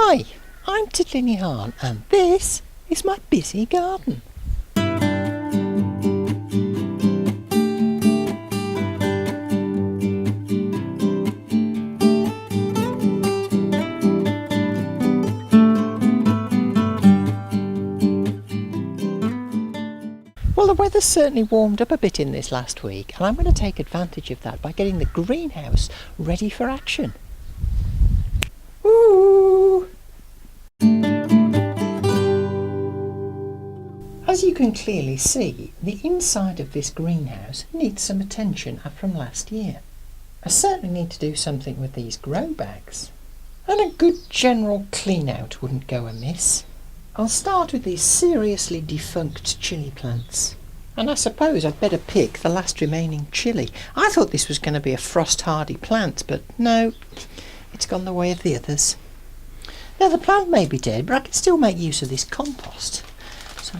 Hi, I'm Titli and this is my busy garden. Well, the weather's certainly warmed up a bit in this last week, and I'm going to take advantage of that by getting the greenhouse ready for action. Woo! As you can clearly see, the inside of this greenhouse needs some attention from last year. I certainly need to do something with these grow bags, and a good general clean out wouldn't go amiss. I'll start with these seriously defunct chilli plants. And I suppose I'd better pick the last remaining chilli. I thought this was going to be a frost-hardy plant, but no, it's gone the way of the others. Now the plant may be dead, but I can still make use of this compost. So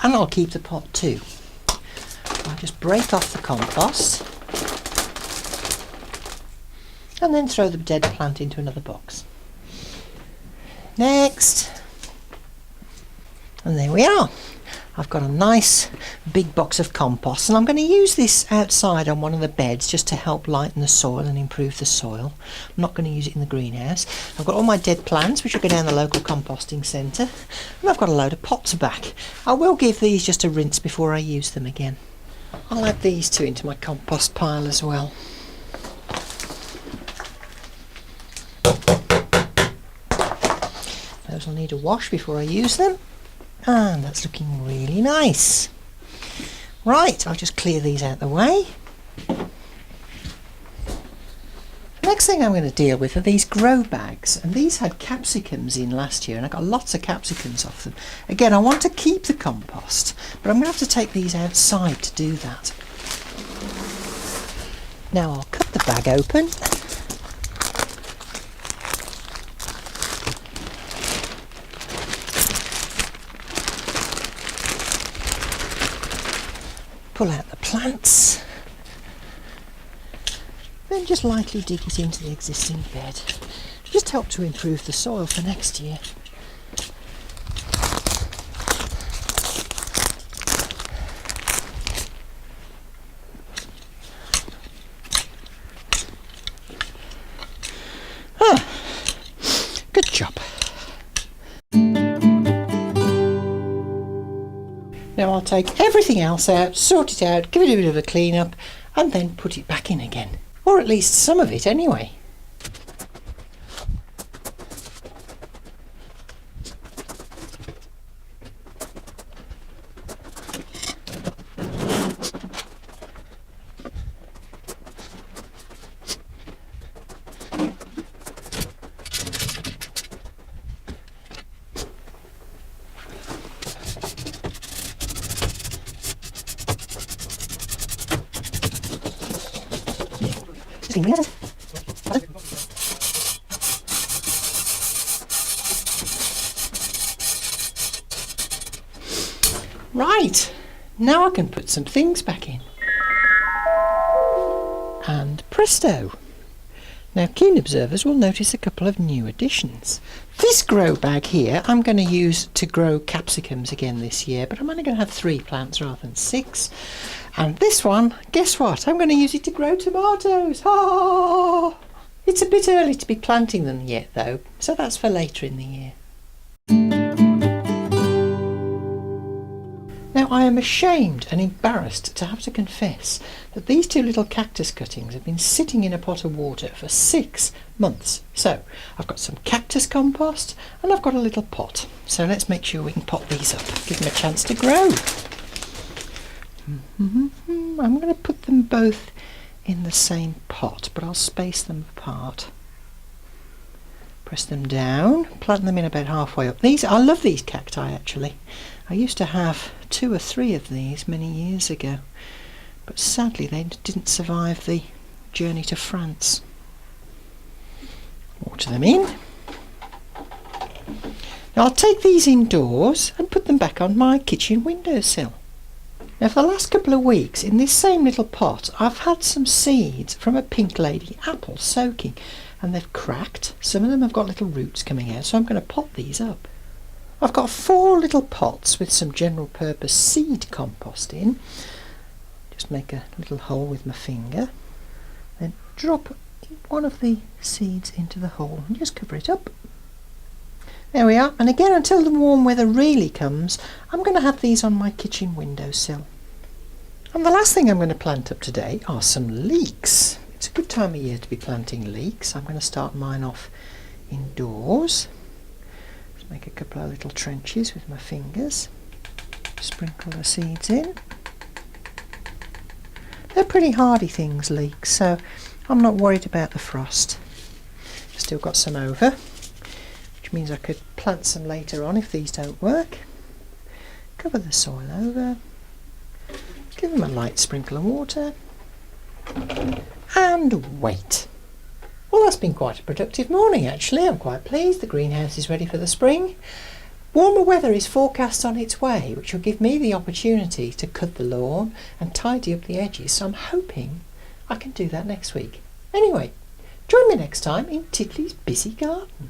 and I'll keep the pot too. I'll just break off the compost and then throw the dead plant into another box. Next. And there we are. I've got a nice big box of compost, and I'm going to use this outside on one of the beds just to help lighten the soil and improve the soil. I'm not going to use it in the greenhouse. I've got all my dead plants which will go down the local composting centre, and I've got a load of pots back. I will give these just a rinse before I use them again. I'll add these two into my compost pile as well. Those will need a wash before I use them. And that's looking really nice. Right, I'll just clear these out the way. The next thing I'm going to deal with are these grow bags, and these had capsicums in last year and I got lots of capsicums off them. Again, I want to keep the compost, but I'm going to have to take these outside to do that. Now I'll cut the bag open. Pull out the plants, then just lightly dig it into the existing bed. Just help to improve the soil for next year. Good job. Now I'll take everything else out, sort it out, give it a bit of a clean up, and then put it back in again. Or at least some of it anyway. Right, now I can put some things back in. And presto! Now keen observers will notice a couple of new additions. This grow bag here I'm going to use to grow capsicums again this year, but I'm only going to have 3 plants rather than 6. And this one, guess what? I'm going to use it to grow tomatoes. Oh! It's a bit early to be planting them yet though, so that's for later in the year. Now I am ashamed and embarrassed to have to confess that these 2 little cactus cuttings have been sitting in a pot of water for 6 months. So I've got some cactus compost and I've got a little pot. So let's make sure we can pot these up, give them a chance to grow. I'm going to put them both in the same pot, but I'll space them apart. Press them down, plant them in about halfway up. I love these cacti actually. I used to have 2 or 3 of these many years ago, but sadly they didn't survive the journey to France. Water them in. Now I'll take these indoors and put them back on my kitchen windowsill. Now for the last couple of weeks in this same little pot I've had some seeds from a pink lady apple soaking, and they've cracked. Some of them have got little roots coming out, so I'm going to pot these up. I've got 4 little pots with some general purpose seed compost in. Just make a little hole with my finger, then drop one of the seeds into the hole and just cover it up. There we are, and again until the warm weather really comes I'm going to have these on my kitchen windowsill. And the last thing I'm going to plant up today are some leeks. It's a good time of year to be planting leeks. I'm going to start mine off indoors. Just make a couple of little trenches with my fingers. Sprinkle the seeds in. They're pretty hardy things, leeks, so I'm not worried about the frost. Still got some over, which means I could plant some later on if these don't work. Cover the soil over. Give them a light sprinkle of water and wait. Well, that's been quite a productive morning actually. I'm quite pleased. The greenhouse is ready for the spring. Warmer weather is forecast on its way, which will give me the opportunity to cut the lawn and tidy up the edges, so I'm hoping I can do that next week. Anyway, join me next time in Titli's busy garden.